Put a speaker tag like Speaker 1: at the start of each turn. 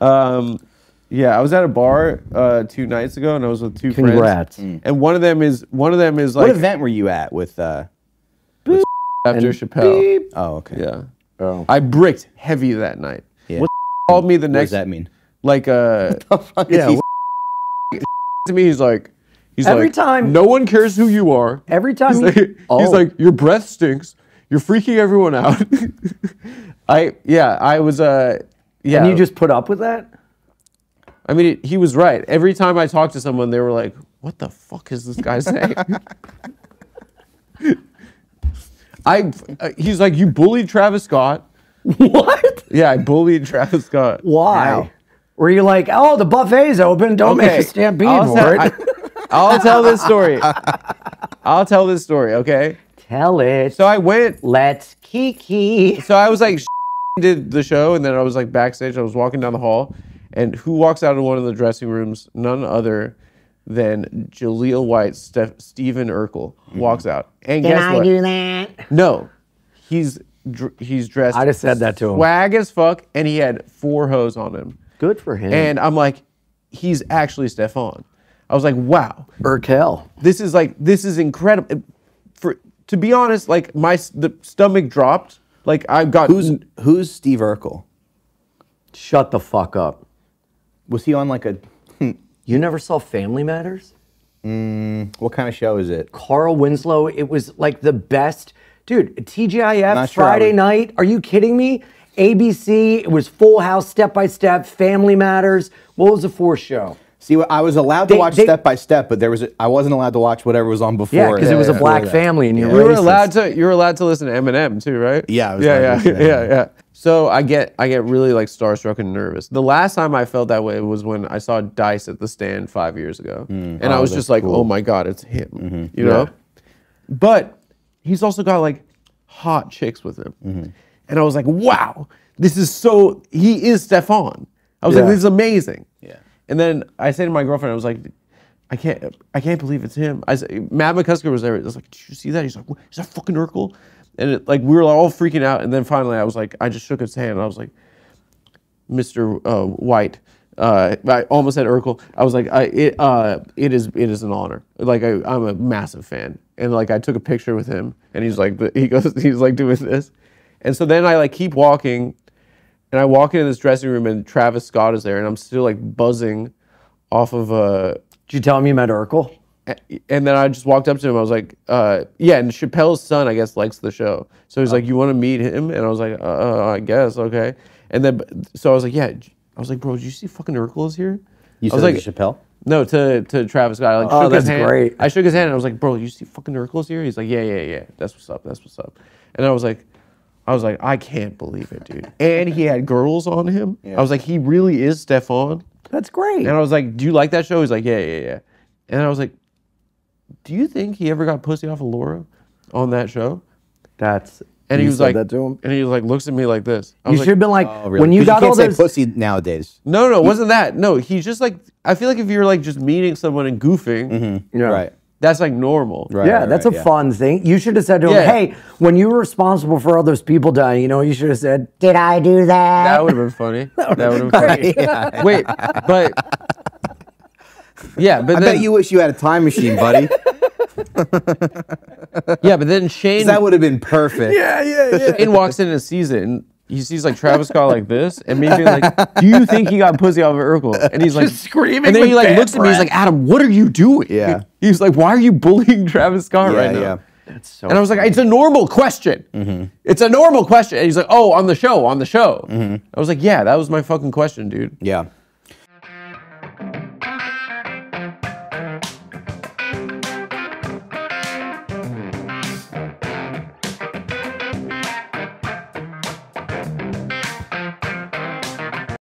Speaker 1: Yeah, I was at a bar 2 nights ago, and I was with two friends.
Speaker 2: Congrats.
Speaker 1: And one of them is like.
Speaker 3: What event were you at with
Speaker 1: after Chappelle?
Speaker 3: Beep. Oh, okay.
Speaker 1: Yeah.
Speaker 2: Oh.
Speaker 1: I bricked heavy that night.
Speaker 3: Yeah.
Speaker 1: What called me the next?
Speaker 3: What does that mean?
Speaker 1: Like
Speaker 3: What the fuck
Speaker 2: Yeah.
Speaker 3: is he?
Speaker 1: To me, he's like,
Speaker 2: Every time-
Speaker 1: no one cares who you are.
Speaker 2: Every time
Speaker 1: he's like, your breath stinks. You're freaking everyone out. I was yeah.
Speaker 2: And you just put up with that?
Speaker 1: I mean, he was right. Every time I talked to someone, they were like, what the fuck is this guy saying? He's like, you bullied Travis Scott.
Speaker 2: What?
Speaker 1: Yeah, I bullied Travis Scott.
Speaker 2: Why?
Speaker 1: How?
Speaker 2: Were you like, oh, the buffet's open, don't make a stampede for it?
Speaker 1: I'll tell this story. I'll tell this story, okay?
Speaker 2: Tell it.
Speaker 1: So I went.
Speaker 2: Let's kiki.
Speaker 1: So I was like, did the show, and then I was like backstage. I was walking down the hall, and who walks out of one of the dressing rooms? None other than Jaleel White, Stephen Urkel walks out. And guess what?
Speaker 2: Can I do that?
Speaker 1: No, he's dressed.
Speaker 2: I just said that to him.
Speaker 1: Swag as fuck, and he had 4 hoes on him.
Speaker 2: Good for him.
Speaker 1: And I'm like, he's actually Stefan. I was like, wow,
Speaker 2: Urkel.
Speaker 1: this is incredible. To be honest, like the stomach dropped. Like I got.
Speaker 3: Who's Steve Urkel?
Speaker 2: Shut the fuck up.
Speaker 3: Was he on like a?
Speaker 2: You never saw Family Matters?
Speaker 3: What kind of show is it?
Speaker 2: Carl Winslow. It was like the best. Dude, TGIF,
Speaker 3: Not sure
Speaker 2: Friday night. Are you kidding me? ABC, it was Full House, Step by Step, Family Matters. What was the 4th show?
Speaker 3: See, I was allowed to watch Step by Step, but I wasn't allowed to watch whatever was on before.
Speaker 2: Yeah, because it was a black family, and you
Speaker 1: were allowed to listen to Eminem too, right?
Speaker 3: Yeah,
Speaker 1: yeah. So I get really like starstruck and nervous. The last time I felt that way was when I saw Dice at the Stand 5 years ago, and I was just like, oh my god, it's him, you know. But he's also got like hot chicks with him, and I was like, wow, this is so. He is Stefan. I was like, this is amazing. Yeah. And then I say to my girlfriend, I was like, I can't believe it's him. Matt McCusker was there. I was like, did you see that? He's like, is that fucking Urkel? And we were all freaking out. And then finally, I was like, I just shook his hand. And I was like, Mr. White. I almost said Urkel. I was like, it is an honor. Like I'm a massive fan. And like I took a picture with him, and he's like doing this. And so then I like keep walking. And I walk into this dressing room, and Travis Scott is there, and I'm still like buzzing off of
Speaker 2: Did you tell him you met Urkel?
Speaker 1: And then I just walked up to him. I was like, yeah. And Chappelle's son, I guess, likes the show, so he's like, you want to meet him? And I was like, I guess, okay. And then so I was like, yeah. I was like, bro, did you see fucking Urkel is here?
Speaker 3: You
Speaker 1: said
Speaker 3: like Chappelle?
Speaker 1: No, to Travis Scott. I like shook his hand.
Speaker 2: Great.
Speaker 1: I shook his hand, and I was like, bro, you see fucking Urkel is here? He's like, yeah. That's what's up. And I was like, I can't believe it, dude. And he had girls on him. Yeah. I was like, he really is Stefan.
Speaker 2: That's great.
Speaker 1: And I was like, do you like that show? He's like, yeah. And I was like, do you think he ever got pussy off of Laura on that show? And he was like,
Speaker 2: that to him?
Speaker 1: And he was like, looks at me like this.
Speaker 2: You should have been like,
Speaker 3: really?
Speaker 2: when you got all
Speaker 3: can't
Speaker 2: those.
Speaker 3: say pussy nowadays.
Speaker 1: No, it wasn't that. No, he's just like, I feel like if you're like just meeting someone and goofing,
Speaker 3: Right.
Speaker 1: that's like normal.
Speaker 3: Right.
Speaker 2: Yeah, that's a fun thing. You should have said to him, hey, when you were responsible for all those people dying, you should have said, did I do that?
Speaker 1: That would have been funny. That would have been funny. Wait, but yeah, but
Speaker 3: I bet you wish you had a time machine, buddy.
Speaker 1: Yeah, but then Shane.
Speaker 3: That would have been perfect.
Speaker 2: Yeah.
Speaker 1: Shane walks in and sees it, and he sees like Travis Scott like this, and me being like, "Do you think he got pussy off of Urkel?" And he's like
Speaker 2: screaming.
Speaker 1: And then he
Speaker 2: with
Speaker 1: like
Speaker 2: bad
Speaker 1: looks at me. He's
Speaker 2: breath.
Speaker 1: like, "Adam, what are you doing?"
Speaker 3: Yeah.
Speaker 1: He's like, "Why are you bullying Travis Scott right now?"
Speaker 3: Yeah.
Speaker 2: That's so
Speaker 1: And I was like, "It's a normal question. It's a normal question." And he's like, "Oh, on the show." I was like, "Yeah, that was my fucking question, dude."
Speaker 3: Yeah.